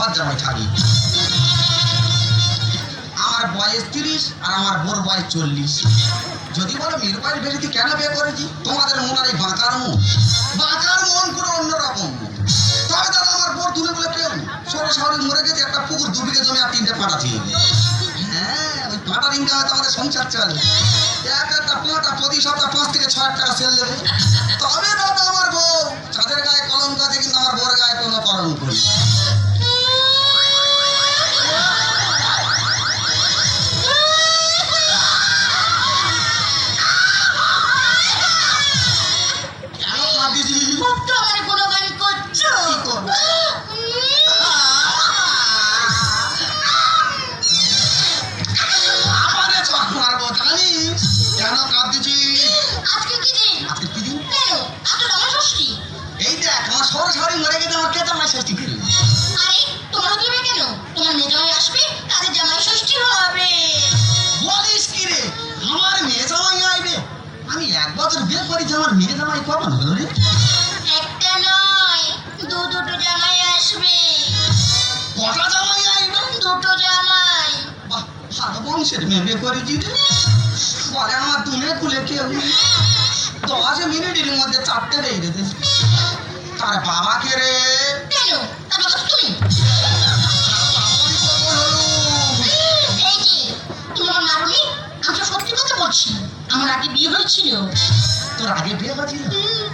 ঘর জামাই থাকি। আমার বয়স 30 আর আমার বোর বয়স 40। যদি বলো মেয়ের বয়স বেশি কেন বিয়ে করেছি, তোমাদের মন আর এই বাঁকার মন পুরো অন্যরকম। তবে দাদা আমার বোর দূরে বলে কেউ সরো শহরে মরে গেছে, একটা পুকুর 2 বিঘে জমি আর 3টে পাটা ছিল। হ্যাঁ, ওই পাটার ইনকাম হয়তো আমাদের সংসার চলে। একটা পাটা প্রতি সপ্তাহ 5 থেকে 6 টাকা সেল দেবে। তবে দাদা আমার বউ চাঁদের গায়ে কলঙ্ক আছে, কিন্তু আমার বোর গায়ে কোনো কলঙ্ক নেই। আমার মেয়ে জামাই কখন হলো রে? একটা নয়, দুটো জামাই আসবে। কটা জামাই আসবে? দুটো জামাই। বাহ, ভালো বংশের মেয়ে করেছি রে। পরে আমার দুনে কুলে কেউ 10 মিনিটের মধ্যে 4টে বেরিয়ে যেতে। তার বাবাকে রে কেন? তার বাবা তুমি? এই যে তুমি আমার নারুনি, আমি তো সত্যি কথা বলছি। আমার আগে বিয়ে হয়েছিল। তোর আগে বিয়ে হয়েছিল?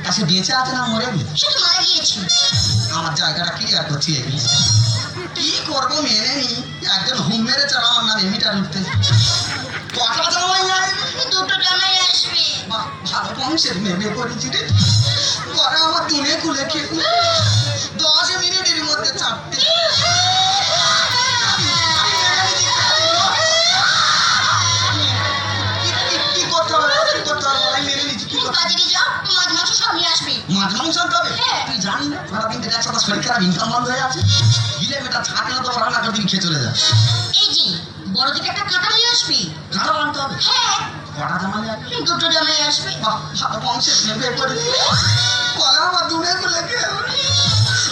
তা সে বেঁচে আছে না মরে গেছে? সে তো মারা গিয়েছে। আমার জায়গাটা ক্লিয়ার করছি এগুলি। কি করবো মেনে নি, একজন হুম মেরে চালা আমার নামে মিটার উঠতে। কটা জামাই আসবে? দুটো জামাই আসবে। বাহ, ভালো বংশের মেয়ে করেছি রে। পরে আমার দুনে কুলে খেয়ে 10 মিনিটের মধ্যে 4টে। কি করতে হবে? মেনে নিচ্ছি। কি করতে বাজারে যাও, মাছ মাংস সব নিয়ে আসবে। মাছ মাংস আনতে হবে? তুই জানি না সারাদিন থেকে একসাথে শরীর খারাপ, ইনকাম বন্ধ হয়ে আছে। গিলে মেটা ছাড়ে না তো রান্না করে দিন খেয়ে চলে যায়। এই যে বড় দিকে একটা কাঁটা নিয়ে আসবি। কাঁটা আনতে হবে? হ্যাঁ। কটা জামাই আসবে? দুটো জামাই আসবে। বাহ, ভালো বংশের মেয়ে করেছি। বলে আমার দুনে কুলে খেয়ে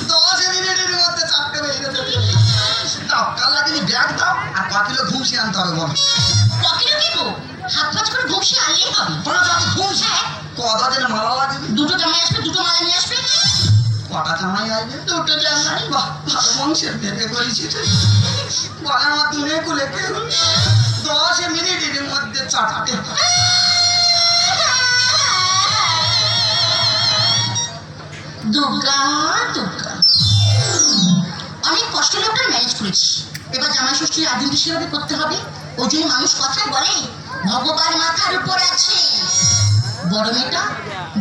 10 মিনিটের মধ্যে 4টে বেরিয়ে যেতে। দাও, কাল লাগিনি ব্যাগ দাও আর 5 কিলো ঘুষি আনতে হবে। বল পকেটে দেবো, হাত পাঁচ করে ঘুষি আনলেই হবে। 5 ঘুষ? হ্যাঁ। কটা দিন মালা লাগবে? দুটো জামাই আসবে, দুটো মালা নিয়ে আসবে। কটা জামাই আসবে? দুটো জামাই। বাহ, ভালো বংশের মেয়ে করেছি। বলে আমার দুনে কুলে খেয়ে 10 মিনিটের মধ্যে 4টে। দুর্গা দুর্গা, অনেক কষ্ট লোকটা ম্যানেজ করেছি। এবার জামাই ষষ্ঠীর আদিম সেভাবে করতে হবে। ওই জন্য মানুষ কথায় বলে ভগবান মাথার উপর আছে। বড় মেয়েটা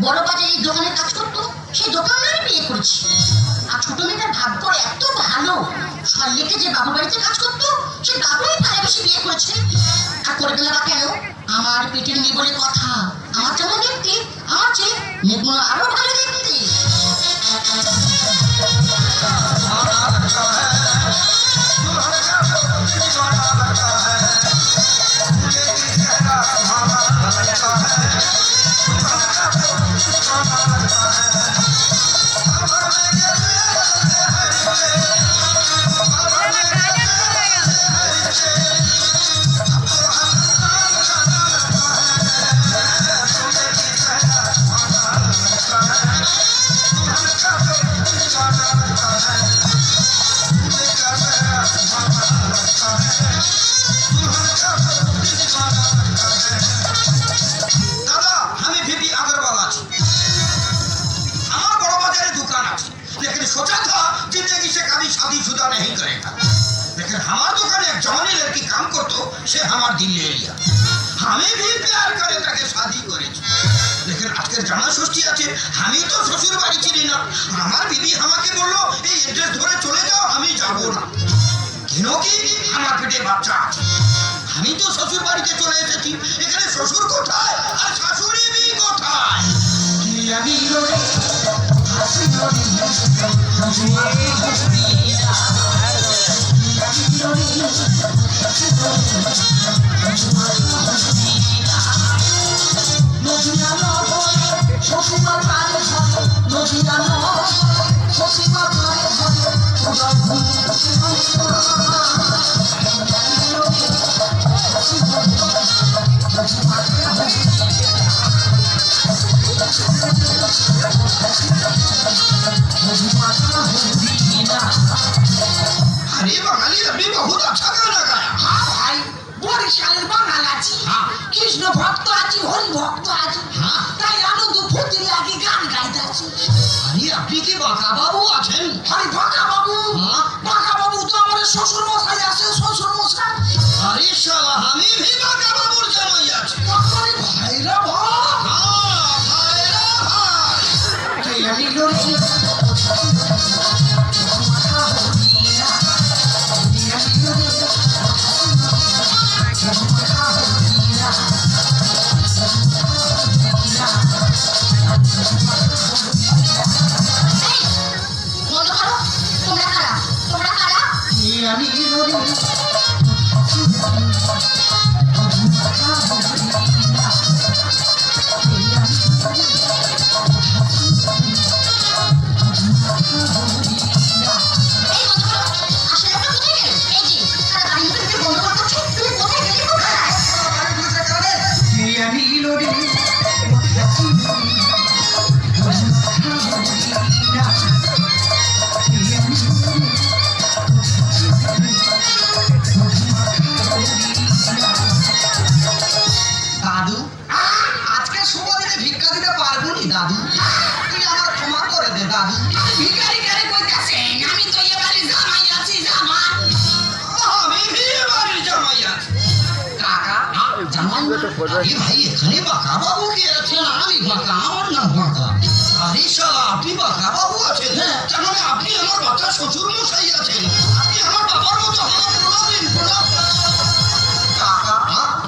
বড় বাজারে এই দোকানে কাজ করতো, সেই দোকানদারে বিয়ে করেছি। আর ছোট মেয়েটার ভাগ্য এত ভালো, সল্লেকে যে বাবুর বাড়িতে কাজ করতো সে বাবুই তারা বেশি বিয়ে করেছে। আর করবে না বা কেন? আমার পেটের মেয়ে বলে কথা। আমার যেমন দেখতে, আমার চেয়ে মেয়েগুলো আরো ভালো দেখতে। से हमार दिल ले लिया, हमें भी प्यार करे ताके शादी করেছি। लेकिन আজকে জামা ষষ্ঠী আছে, আমি তো শ্বশুর বাড়ি ছিলি না। আমার বিবি আমাকে বললো এই এড্রেস ধরে চলে যাও, আমি যাব না। কেন কি আমার পেটে বাচ্চা আছে, আমি তো শ্বশুর বাড়িতে চলে এসেছি। এখানে শ্বশুর কোথায় আর শাশুড়ি বি কোথায়? কি আমি রই হাসি রই হাসি হাসি Shoshiba अरे बंगाली अभी बहुत अच्छा गाना गाया। হ্যাঁ ভাই, বরিশালের বাঙাল আছি, হ্যাঁ। কৃষ্ণ ভক্ত আছি, হরি ভক্ত আছি, হ্যাঁ। তাই আনন্দ ফুর্তি লাগে গান গাইতে আছি। अरे আপনি কি বাঁকা বাবু আছেন? আরে বাঁকা বাবু, হ্যাঁ। বাঁকা বাবু তো আমার শ্বশুর মশাই আছে, শ্বশুর মশাই। अरे শালা আমি भी বাঁকা বাবুর জামাই আছি। আরে ভাইরা ভাই, হ্যাঁ ভাইরা ভাই। কে আমি লড়ছি বন্ধ করো, তোমরা কারা, তোমরা কারা? আমি লড়ি এই বন্ধ করো, আসলে আমরা কোথায় গেল? এই যে তারা বাড়ির ভিতরে বন্ধ করছে, তুমি কোথায় গেলে কোথায়? আমি লড়ি দাদু আজকে শুভ দিনে ভিক্ষা দিতে পারবো নি দাদু, তুই আমার ক্ষমা করে দে দাদু। ভিখারি কারে কইতাছেন? আমি তো এবারে জামাই আছি, জামাই। আমি বিয়ে বাড়ির জামাই আছি। কাকা, জামাই আরে ভাই এখানে বাঁকা বাবু কি আছেন? আমি বাঁকা, আমার নাম বাঁকা। আরে শালা আপনি বাঁকা বাবু আছেন? তার মানে আপনি আমার বাঁকা শ্বশুর মশাই আছেন। আপনি আমার বাবার মতো আমার প্রণাম দিন, প্রণাম। কাকা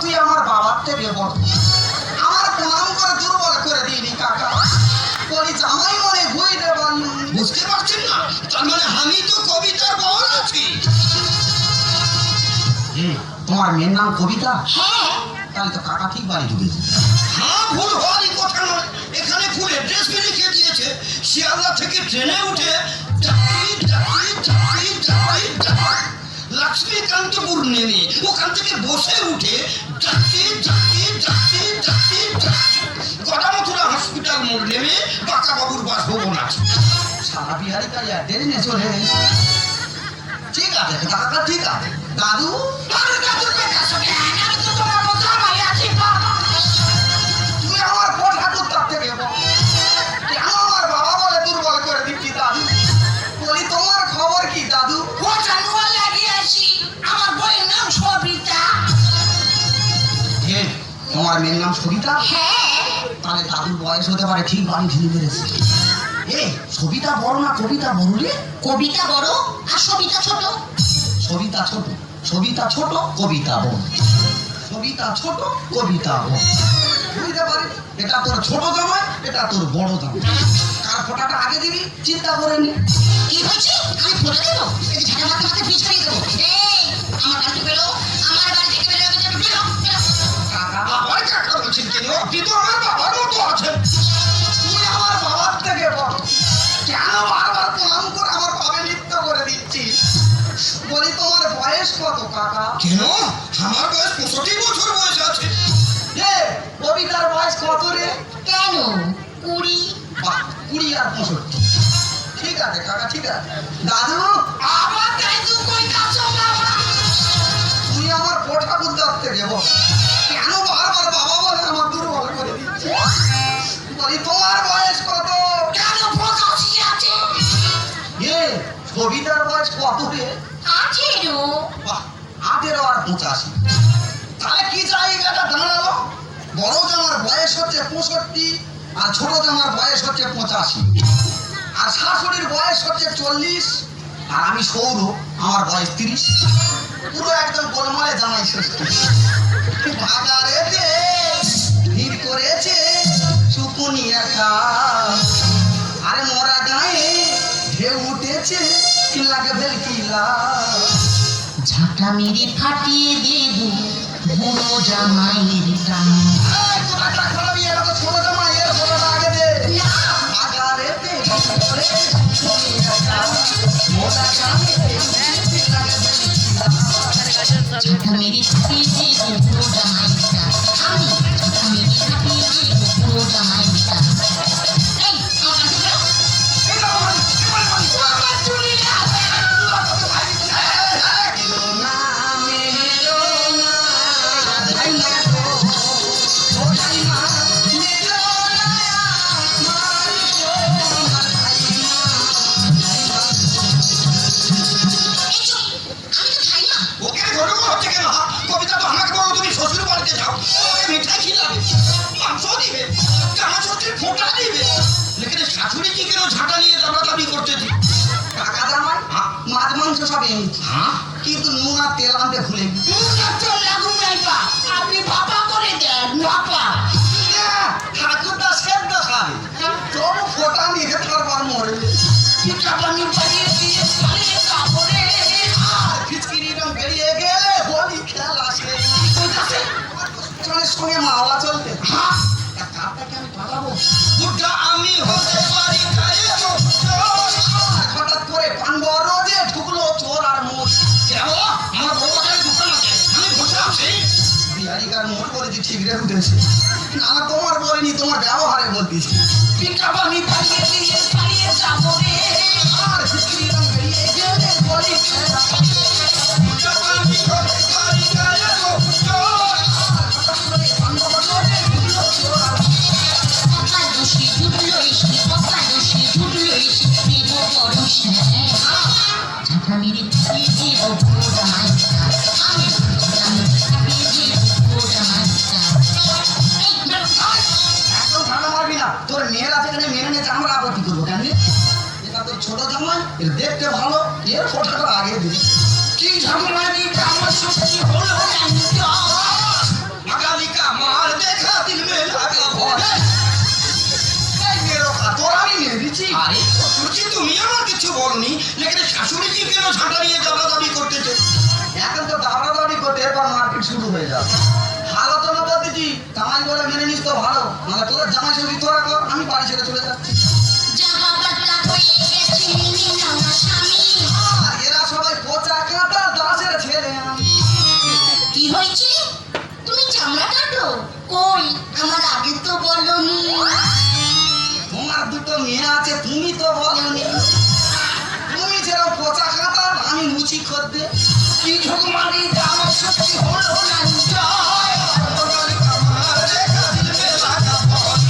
তুই আমার বাবার থেকে বড়, আমার প্রণাম করে দুর্বল করে দিইনি কাকা। বলি জামাই মনে বই দেবান, বুঝতে পারছেন না? তার মানে আমি তো কবিতার বর আছি। তোমার মেয়ের নাম কবিতা? হ্যাঁ, তাহলে তো কাকা ঠিক বাড়ি ঢুকেছে। হ্যাঁ ভুল হওয়ারই কথা নয়, এখানে ফুল অ্যাড্রেস লিখে দিয়েছে। শিয়ালদা থেকে ট্রেনে উঠে লক্ষ্মীকান্তপুর নেমে ওখান থেকে বসে উঠে গদামথুরা হসপিটাল মোড় নেমে বাঁকা বাবুর বাসভবন আছে। সারা বিহারি তাই অ্যাড্রেস নিয়ে চলে এসেছে। ঠিক আছে কাকা, ঠিক আছে দাদু। আরে দাদুর কইতাছো কেন? আমি তো তোমার মতো জামাই আছি, বাবা। তুই আমার কোন ঠাকুর তার থেকে বল, কেন আমার বাবা বলে দুর্বল করে দিচ্ছি দাদু? বলি তোমার খবর কি দাদু? ও জানুয়া লাগিয়ে আসি, আমার বইয়ের নাম সবিতা। তোমার মেয়ের নাম সবিতা? হ্যাঁ, তাহলে দাদুর বয়স হতে পারে ঠিক বাড়ি ঢিলে মেরেছে। সবিতা বড় না কবিতা বড় রে? কবিতা বড় আর সবিতা ছোট। সবিতা ছোট, সবিতা ছোট, কবিতা বড়। সবিতা ছোট, কবিতা বড়। বুঝতে পারি এটা তোর ছোট জামাই, এটা তোর বড় জামাই। কার ফোঁটাটা আগে দিবি চিন্তা করে নি। কি হয়েছে? আমি বলে দেবো, এই ঝাড়া মাথা মাথা পিছ করিয়ে দেবো। এই, আমার বাড়ি থেকে বেরো, আমার বাড়ি থেকে বেরো, বেরো, বেরো, বেরো। কাকা আবার কাকা বলছেন কেন? আপনি তো আমার বাবার মতো আছেন। তুই আমার বাবার থেকে বড়, কেন বারবার প্রণাম করে আমার বাবা নৃত্য করে দিচ্ছি? বলি তোমার বয়স কত কাকা? কেন আমার বয়স 65 বছর বয়স আছে। কবিতার বয়স কত রে? কেন? 20। বাহ, 20 আর 65। ঠিক আছে কাকা, ঠিক আছে। দাদু আবার দাদু কইতাছো বাবা? তুই আমার কোঠা বুদ্ধার থেকে বল, কেন বারবার বাবা বলে আমার দুর্বল করে দিচ্ছে? বলি তোমার বয়স কত? কেন 85 আছে? কবিতার বয়স কত রে? 18। বাহ, 18 আর 85। তাহলে কি জায়গাটা দাঁড়ালো? বড় জামার বয়স হচ্ছে 65 আর ছোট জামার বয়স হচ্ছে 85, আর শাশুড়ির বয়স হচ্ছে 40 আর আমি সৌর, আমার বয়স 30। পুরো একদম গোলমালে জামাই ষষ্ঠী। ভাগাড়েতে ভিড় করেছে সুকুনি একা, আরে মোরা গায়ে ঢেউ উঠেছে লাগে ভেলকিলা। ঝাঁটা মেরে ফাটিয়ে দেব বুড়ো জামাইয়ের গান। ছোট জামাই এর ফটোটা আগে দে। ভাগাড়েতে ভিড় করেছে সুকুনি একা, মোরা গায়ে ঢেউ উঠেছে লাগে ভেলকিলা। ঝাঁটা মেরে ফাটিয়ে দেব বুড়ো জামাইয়ের গান। আমি ঝাঁটা মেরে ফাটিয়ে দেব বুড়ো জামাইয়ের গান। এই, আমার কাছে বেরো। আমার চুরি আছে। মাংস সব এনেছি, হ্যাঁ কিন্তু নুন আর তেল আনতে ভুলে গেছি। আপনি ভাপা করে দেন ভাপা। না, ঠাকুরদা সেদ্ধ খাবে, তবু ফোটা নিয়ে তারপর মরে। পিঠা বানিয়ে বানিয়ে দিয়ে পালিয়ে কাপড়ে আর ফিচকিরিটা বেরিয়ে গেলে হোলি খেলা শেষ। জনের সঙ্গে মাওয়া চলতে, হ্যাঁ কাপটাকে আমি পালাবো। বুদ্ধা আমি হতে পারি গায়ে চোর। আর হঠাৎ করে পান বরজে ঢুকলো চোর আর মোট। কেন আমার বউ বাজারে ঢুকতে না আমি বসে আছি। বিহারিকার মোট বলেছি ঠিক রে উঠেছে। না তোমার বলিনি, তোমার ব্যবহারে বলতেছি। পিঠা বানিয়ে বানিয়ে দিয়ে পালিয়ে কাপড়ে আর ফিচকিরিটা বেরিয়ে গেলে হোলি খেলা শেষ। বুদ্ধা আমি হতে পারি গায়ে চোর। হঠাৎ করে পান বরজে ঢুকলো চোর আর মোট। পপা দোষী জুটলো এসে পপা দোষী জুটলো এসে দেব পরশ ঝাঁটা মেরে দিয়ে দেব গোটা মাইকা আমি দিয়ে দেব গোটা মাইকা। একদম ঠান্ডা মারবি না, তোর মেয়েরা যেখানে মেনে নিয়েছে আমরা আপত্তি করবো কেন? এটা তোর ছোট জামাই, এর দেখতে ভালো, এর ফোটাটা আগে দে। কি ঝামেলা কি আমার সত্যি হলো না আগামীকা মার দেখা দিল মে লাগা ভয়। এই মেয়েরও খা, তোর আমি মেয়ে দিচ্ছি। আরে শ্বশুরজি তুমি আমার কিছু বলনি, লেকিন শাশুড়িজি কেন ঝাঁটা নিয়ে দাবি করতেছে? এখন তো দাঁড়াদাঁড়ি করতে এরপর মারপিট শুরু হয়ে যাবে। ভালো তো না বলতেছি, জামাই বলে মেনে নিস তো ভালো, মানে তোর জামাই সঙ্গে তোরা কর, আমি বাড়ি ছেড়ে চলে যাচ্ছি। জামা পাতলা হয়ে গেছে নিলাম স্বামী। আর এরা সবাই পচা কাঁটা দাসের ছেলে আমি। কি হয়েছে তুমি চামড়া কাটো কই আমার আগে তো বলনি। তোমার দুটো মেয়ে আছে, তুমি তো বলনি। তুমি যেরকম পচা কাঁটা, আমি মুচি খদ্দে। কি ঝুঁকমারি আমার সত্যি হলো না জয়। আগামীকা মার দেখা দিল মে লাগা ভয়।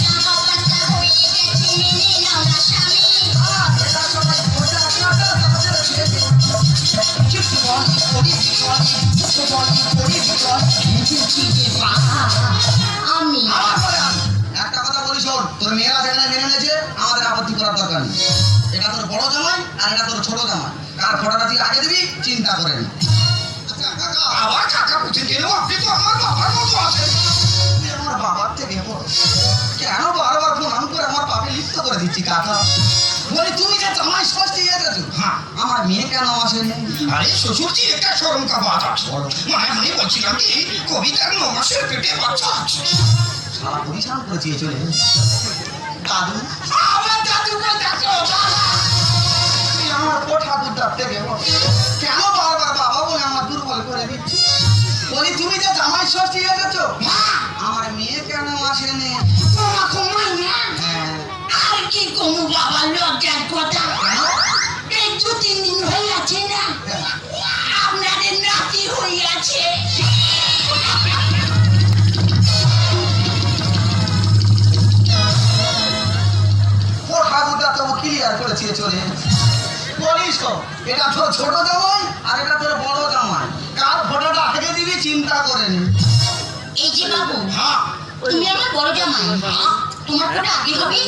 জামা পাতলা হয়ে গেছে নিলাম স্বামী। আর এরা সবাই পচা কাঁটা দাসের ছেলে। চুপ বলি করি বিপদ চুপ বলি করি বিপদ বুঝেছি যে বাবা আমি আবার বলে আমি। একটা কথা বলি শোন, তোর মেয়েরা যেখানে মেনে নিয়েছে আমাদের আপত্তি করার দরকার নেই। এটা তোর বড় জামাই আর এটা তোর ছোট জামাই, কার ফটোটা তুই আগে দিবি চিন্তা করে নি। আবার কাকা বুঝে কেন? আপনি তো আমার বাবার মতো আছেন। তুই আমার বাবার থেকে বড়, কেন বারবার প্রণাম করে আমার পাপে লিপ্ত করে দিচ্ছি কাকা? বলি তুমি যে জামাই ষষ্ঠী এসেছো, হ্যাঁ আমার মেয়ে কেন আসেনি? আরে শ্বশুরজি একটা শরম কা বাত আছে। মানে আমি বলছিলাম কি কবিতার 9 মাসের পেটে বাচ্চা আছে। সারা পরিশ্রম করেছি চলে দাদু। আমার দাদুকে দেখো বাবা তুই আমার কোঠা দুটার থেকে বড়, কেন বারবার বাবা বলে আমার দুর্বল করে দিচ্ছি? বলি তুমি যে জামাই ষষ্ঠী এসেছো, আমার মেয়ে কেন আসেনি? তোমা ঘুমাই না হ্যাঁ, আর কি কোনো বাবা লজ্জার কথা এই 2-3 দিন হয়ে আছে না আপনাদের নাতি হয়ে আছে। কোঠা দুটা তো ক্লিয়ার করেছি চলে। বলিস তো, এটা তোর ছোট জামাই আর এটা তোর বড় জামাই, কার ফটোটা আগে দিবি চিন্তা করে নি। এই যে বাবু হ্যাঁ তুমি আমার বড় জামাই তোমার ফোনে আগে হবে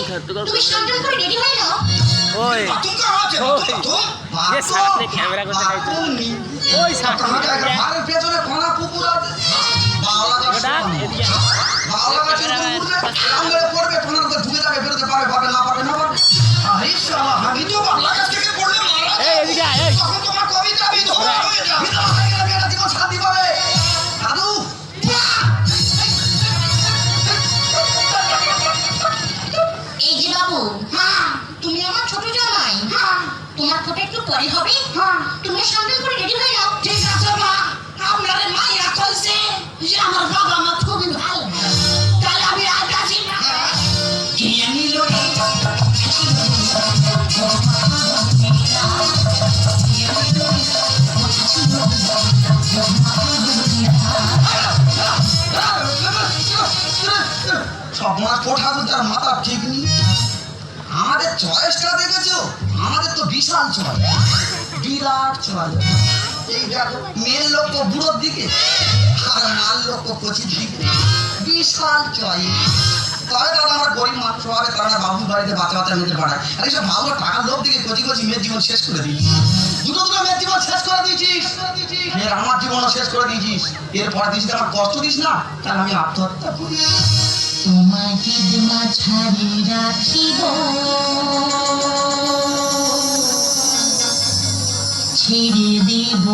তুমি সাবধান করে রেডি হয়ে নাও। ওই বাথরুম কা আছে? বাথরুম? ये सामने कैमरा को दिखाई दो ওই সামনে ঘরের পেছনে কোনা পুকুর আছে, বাংলা ওটা এদিকে বাংলা গাছ আঙ্গুলে পড়বে, টোনার মধ্যে ঢুকে যাবে, বেরোতে পারবে পারবে না পারবে না পারবে। আরে শালা আমি তো বাংলা কাছ থেকে পড়লে মারা এই এদিকে আয়, এই তখন তোমার কবিতা বিধবা হয়ে যাবে। বিধবা হয়ে গেলে মেয়েটা জীবন শান্তি পাবে। দাদু এই যে বাবু তুমি আমার ছোট জামাই তোমার ফটো একটু পরে হবে তুমি সাবধান করে রেডি হয়ে নাও। ঠিক আছে মা আপনাদের মাইয়া কইছে যে আমার বাবা মা খুবই ভালো তাহলে আমি আর আসি না কি আমি লড়ি সব মাস কোঠা দুটার মাথা ঠিক নেই। আমাদের চয়েসটা দেখেছো, আমাদের তো বিশাল চয়েস, বিরাট চয়েস। এই দেখো মেয়ের লোক তো বুড়োর দিকে আর মাল লোক তো কচির দিকে, বিশাল চয়েস। তবে দাদা আমার গরিব মানুষ হবে, কারণ বাবুর বাড়িতে বাচ্চা বাচ্চা মেয়েদের পাঠায়, আর এইসব বাবুর টাকার লোক দিকে কচি কচি মেয়ের জীবন শেষ করে দিই। দুটো দুটো মেয়ের দিয়েছিস ফের আমার জীবনও শেষ করে দিয়েছিস এরপর দিস আমার কষ্ট দিস না তাহলে আমি আত্মহত্যা করি তোমাকে মাঝারে রাখিব ছেড়ে দেব